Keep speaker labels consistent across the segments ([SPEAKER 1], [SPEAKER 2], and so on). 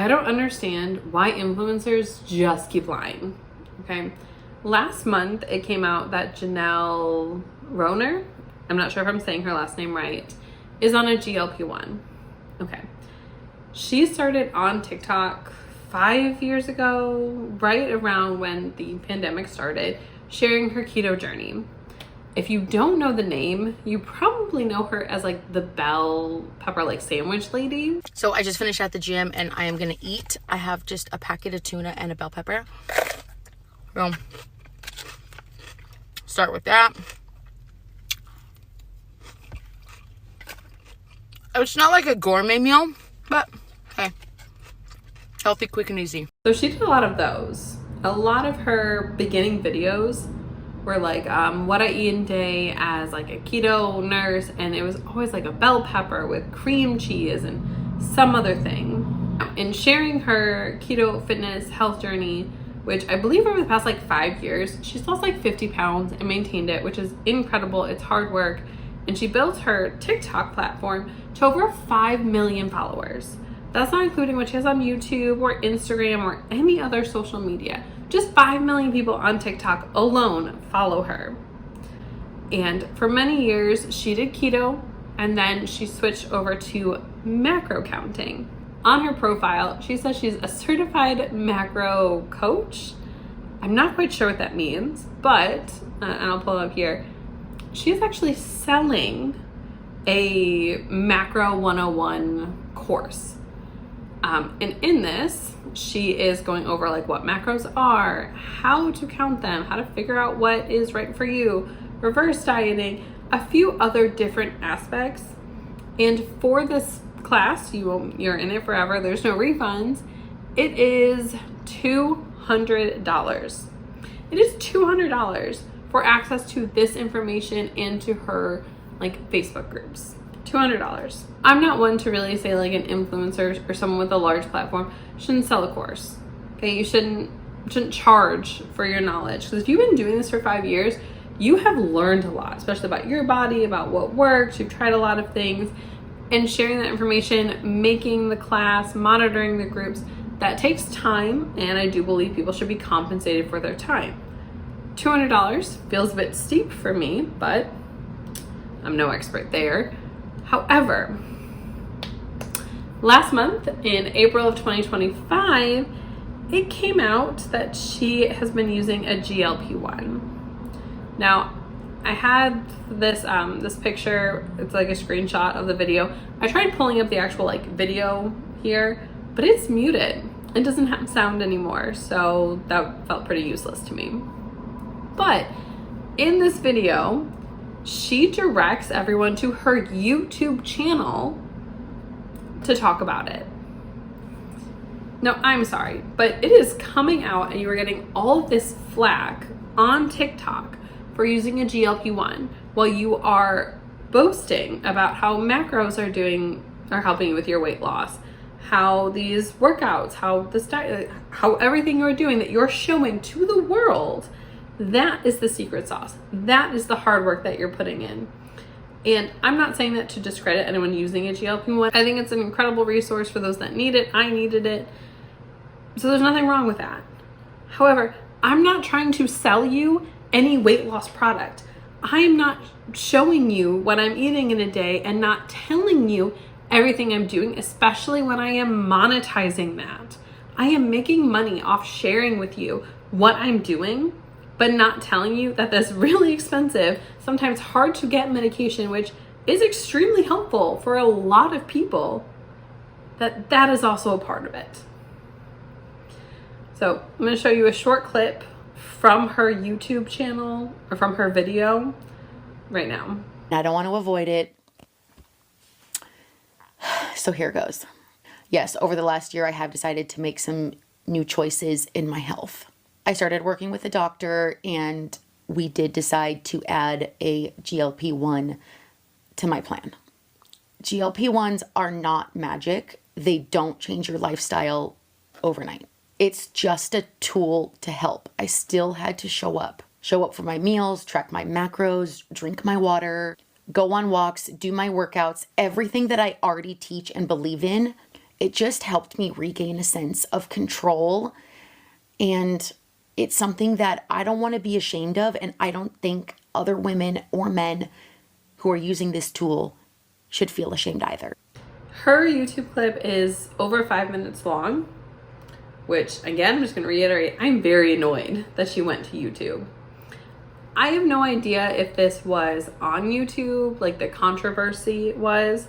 [SPEAKER 1] I don't understand why influencers just keep lying, okay? Last month, it came out that Janelle Rohner, I'm not sure if I'm saying her last name right, is on a GLP-1. Okay. She started on TikTok 5 years ago, right around when the pandemic started, sharing her keto journey. If you don't know the name, you probably know her as like the bell pepper like sandwich lady.
[SPEAKER 2] So I just finished at the gym and I am gonna eat. I have just a packet of tuna and a bell pepper. So start with that. It's not like a gourmet meal, but hey, healthy, quick, and easy.
[SPEAKER 1] So she did a lot of those. A lot of her beginning videos were like what I eat in a day as like a keto nurse, and it was always like a bell pepper with cream cheese and some other thing. In sharing her keto fitness health journey, which I believe over the past like 5 years, she's lost like 50 pounds and maintained it, which is incredible. It's hard work. And she built her TikTok platform to over 5 million followers. That's not including what she has on YouTube or Instagram or any other social media. Just 5 million people on TikTok alone follow her. And for many years, she did keto, and then she switched over to macro counting. On her profile, she says she's a certified macro coach. I'm not quite sure what that means, but, and I'll pull it up here, she's actually selling a macro 101 course. And in this, she is going over like what macros are, how to count them, how to figure out what is right for you, reverse dieting, a few other different aspects. And for this class, you're in it forever. There's no refunds. It is $200. It is $200 for access to this information and to her like Facebook groups. $200. I'm not one to really say like an influencer or someone with a large platform shouldn't sell a course. Okay, you shouldn't charge for your knowledge, because if you've been doing this for 5 years, you have learned a lot, especially about your body, about what works. You've tried a lot of things, and sharing that information, making the class, monitoring the groups, that takes time, and I do believe people should be compensated for their time. $200 feels a bit steep for me, but I'm no expert there. However, last month in April of 2025, it came out that she has been using a GLP-1. Now, I had this this picture. It's like a screenshot of the video. I tried pulling up the actual like video here, but it's muted. It doesn't have sound anymore, so that felt pretty useless to me. But in this video, she directs everyone to her YouTube channel to talk about it. Now, I'm sorry, but it is coming out and you are getting all of this flack on TikTok for using a GLP-1 while you are boasting about how macros are helping you with your weight loss, how these workouts, how this diet, how everything you're doing that you're showing to the world. That is the secret sauce. That is the hard work that you're putting in. And I'm not saying that to discredit anyone using a GLP-1. I think it's an incredible resource for those that need it. I needed it. So there's nothing wrong with that. However, I'm not trying to sell you any weight loss product. I am not showing you what I'm eating in a day and not telling you everything I'm doing, especially when I am monetizing that. I am making money off sharing with you what I'm doing, but not telling you that this really expensive, sometimes hard to get medication, which is extremely helpful for a lot of people, that is also a part of it. So I'm going to show you a short clip from her YouTube channel, or from her video right now.
[SPEAKER 2] I don't want to avoid it. So here goes. Yes, over the last year, I have decided to make some new choices in my health. I started working with a doctor, and we did decide to add a GLP-1 to my plan. GLP-1s are not magic. They don't change your lifestyle overnight. It's just a tool to help. I still had to show up for my meals, track my macros, drink my water, go on walks, do my workouts. Everything that I already teach and believe in it just helped me regain a sense of control. And it's something that I don't want to be ashamed of. And I don't think other women or men who are using this tool should feel ashamed either.
[SPEAKER 1] Her YouTube clip is over 5 minutes long, which again, I'm just going to reiterate, I'm very annoyed that she went to YouTube. I have no idea if this was on YouTube, like the controversy was,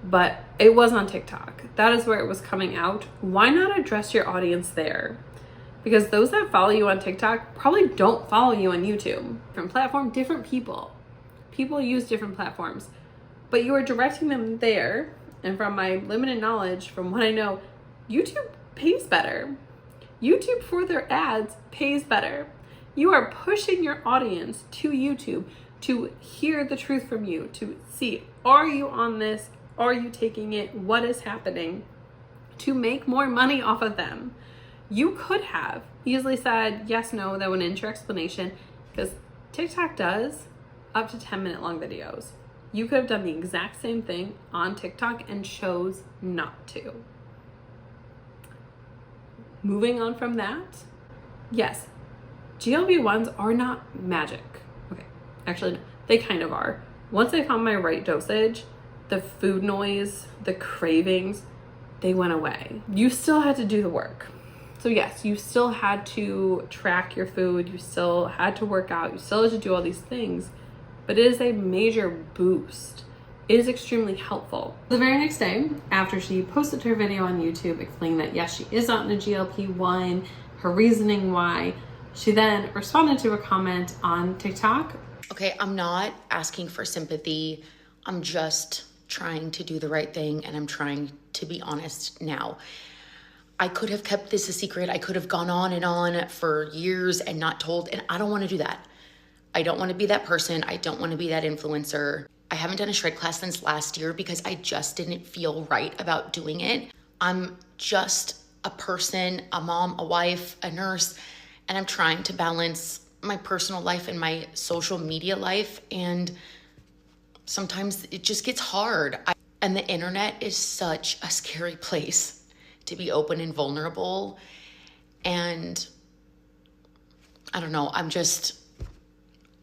[SPEAKER 1] but it was on TikTok. That is where it was coming out. Why not address your audience there? Because those that follow you on TikTok probably don't follow you on YouTube. Different platform, different people. People use different platforms. But you are directing them there. And from my limited knowledge, from what I know, YouTube pays better. YouTube for their ads pays better. You are pushing your audience to YouTube to hear the truth from you, to see, are you on this? Are you taking it? What is happening? To make more money off of them. You could have easily said yes, no, that went into your explanation, because TikTok does up to 10-minute long videos. You could have done the exact same thing on TikTok and chose not to. Moving on from that, yes, GLP-1s are not magic. Okay, actually, they kind of are. Once I found my right dosage, the food noise, the cravings, they went away. You still had to do the work. So yes, you still had to track your food, you still had to work out, you still had to do all these things, but it is a major boost. It is extremely helpful. The very next day, after she posted her video on YouTube explaining that yes, she is on a GLP-1, her reasoning why, she then responded to a comment on TikTok.
[SPEAKER 2] Okay, I'm not asking for sympathy. I'm just trying to do the right thing, and I'm trying to be honest now. I could have kept this a secret. I could have gone on and on for years and not told, and I don't want to do that. I don't want to be that person. I don't want to be that influencer. I haven't done a shred class since last year because I just didn't feel right about doing it. I'm just a person, a mom, a wife, a nurse, and I'm trying to balance my personal life and my social media life, and sometimes it just gets hard. And the internet is such a scary place to be open and vulnerable. And I don't know, I'm just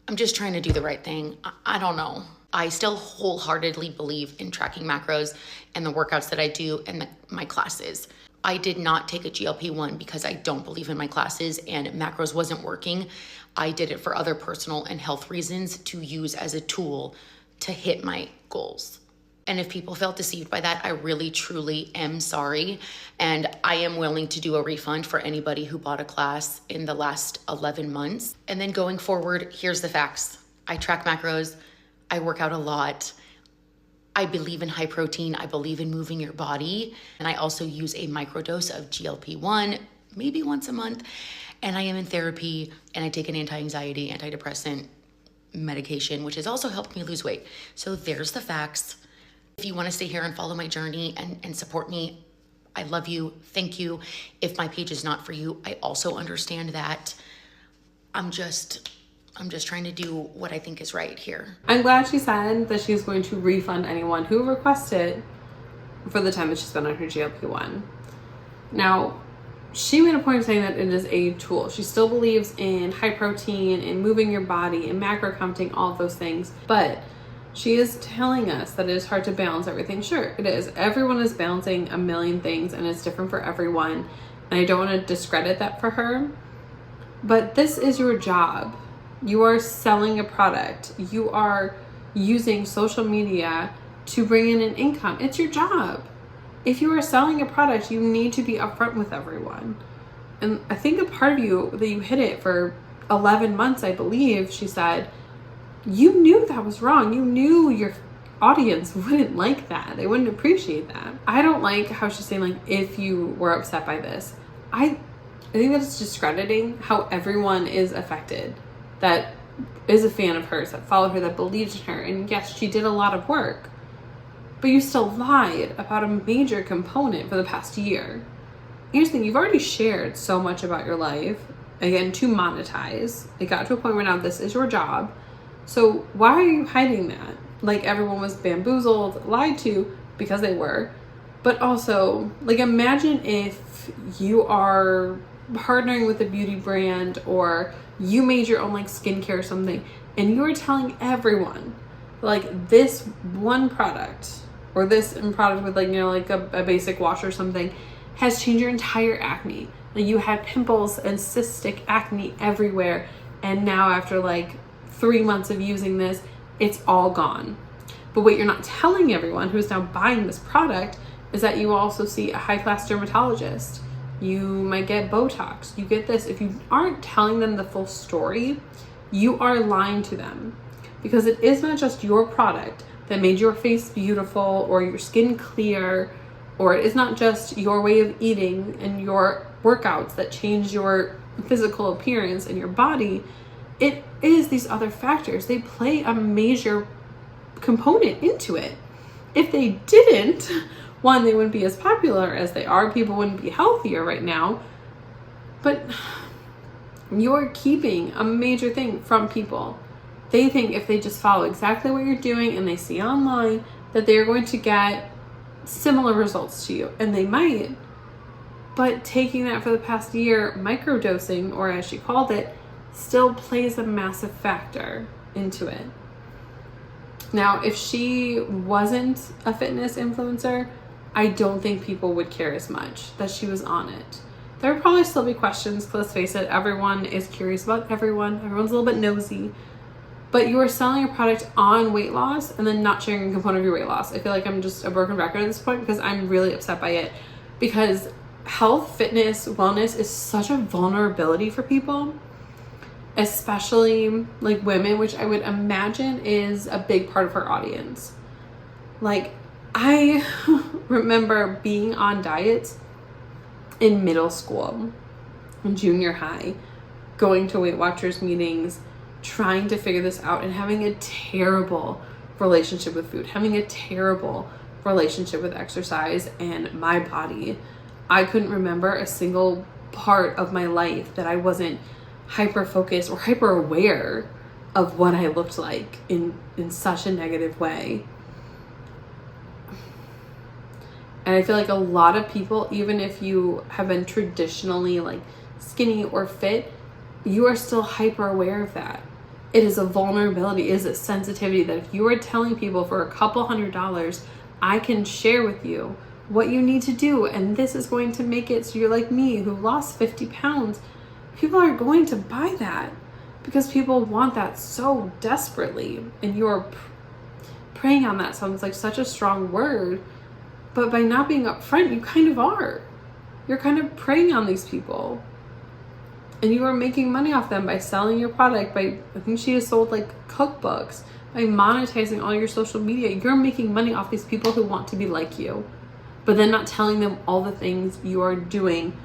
[SPEAKER 2] trying to do the right thing. I don't know. I still wholeheartedly believe in tracking macros and the workouts that I do and my classes. I did not take a GLP-1 because I don't believe in my classes and macros wasn't working. I did it for other personal and health reasons to use as a tool to hit my goals. And if people felt deceived by that, I really, truly am sorry. And I am willing to do a refund for anybody who bought a class in the last 11 months. And then going forward, here's the facts. I track macros. I work out a lot. I believe in high protein. I believe in moving your body. And I also use a microdose of GLP-1, maybe once a month. And I am in therapy, and I take an anti-anxiety, antidepressant medication, which has also helped me lose weight. So there's the facts. If you want to stay here and follow my journey and support me, I love you. Thank you. If my page is not for you, I also understand that. I'm just trying to do what I think is right here.
[SPEAKER 1] I'm glad she said that she's going to refund anyone who requested for the time that she spent on her GLP-1. Now, she made a point of saying that it is a tool. She still believes in high protein, in moving your body, in macro counting, all of those things. But she is telling us that it is hard to balance everything. Sure, it is. Everyone is balancing a million things, and it's different for everyone. And I don't want to discredit that for her. But this is your job. You are selling a product. You are using social media to bring in an income. It's your job. If you are selling a product, you need to be upfront with everyone. And I think a part of you that you hid it for 11 months, I believe, she said, you knew that was wrong. You knew your audience wouldn't like that. They wouldn't appreciate that. I don't like how she's saying, like, if you were upset by this. I think that's discrediting how everyone is affected that is a fan of hers, that followed her, that believes in her. And yes, she did a lot of work, but you still lied about a major component for the past year. Here's the thing, you've already shared so much about your life, again, to monetize. It got to a point where now this is your job. So why are you hiding that? Like everyone was bamboozled, lied to, because they were. But also, like, imagine if you are partnering with a beauty brand, or you made your own like skincare or something, and you are telling everyone like this one product, or this product with like, you know, like a basic wash or something has changed your entire acne. Like, you had pimples and cystic acne everywhere, and now after like 3 months of using this, it's all gone. But what you're not telling everyone who's now buying this product is that you also see a high-class dermatologist. You might get Botox. You get this. If you aren't telling them the full story, you are lying to them. Because it is not just your product that made your face beautiful or your skin clear, or it is not just your way of eating and your workouts that change your physical appearance and your body. It is these other factors. They play a major component into it. If they didn't, one, they wouldn't be as popular as they are. People wouldn't be healthier right now. But you're keeping a major thing from people. They think if they just follow exactly what you're doing and they see online that they're going to get similar results to you. And they might. But taking that for the past year, microdosing, or as she called it, still plays a massive factor into it. Now, if she wasn't a fitness influencer, I don't think people would care as much that she was on it. There would probably still be questions, because let's face it, everyone is curious about everyone. Everyone's a little bit nosy. But you are selling a product on weight loss and then not sharing a component of your weight loss. I feel like I'm just a broken record at this point, because I'm really upset by it. Because health, fitness, wellness is such a vulnerability for people, especially like women, which I would imagine is a big part of her audience. Like, I remember being on diets in middle school and junior high, going to Weight Watchers meetings, trying to figure this out, and having a terrible relationship with food, having a terrible relationship with exercise and my body. I couldn't remember a single part of my life that I wasn't hyper focused or hyper aware of what I looked like in such a negative way. And I feel like a lot of people, even if you have been traditionally like skinny or fit, you are still hyper aware of that. It is a vulnerability, it is a sensitivity that if you are telling people for a couple $100, I can share with you what you need to do, and this is going to make it so you're like me who lost 50 pounds. People are going to buy that because people want that so desperately, and you're preying on that. Sounds like such a strong word, but by not being upfront, you kind of are. You're kind of preying on these people, and you are making money off them by selling your product. I think she has sold like cookbooks, by monetizing all your social media. You're making money off these people who want to be like you, but then not telling them all the things you are doing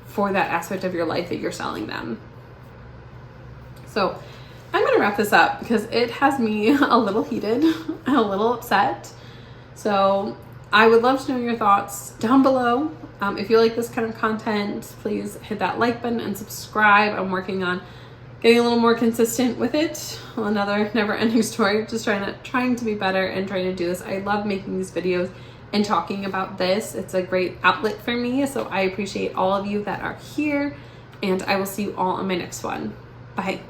[SPEAKER 1] for that aspect of your life that you're selling them. So I'm going to wrap this up because it has me a little heated and a little upset. So I would love to know your thoughts down below. If you like this kind of content, please hit that like button and subscribe. I'm working on getting a little more consistent with it. Well, another never-ending story. Just trying to be better and trying to do this. I love making these videos and talking about this. It's a great outlet for me. So I appreciate all of you that are here, and I will see you all on my next one. Bye.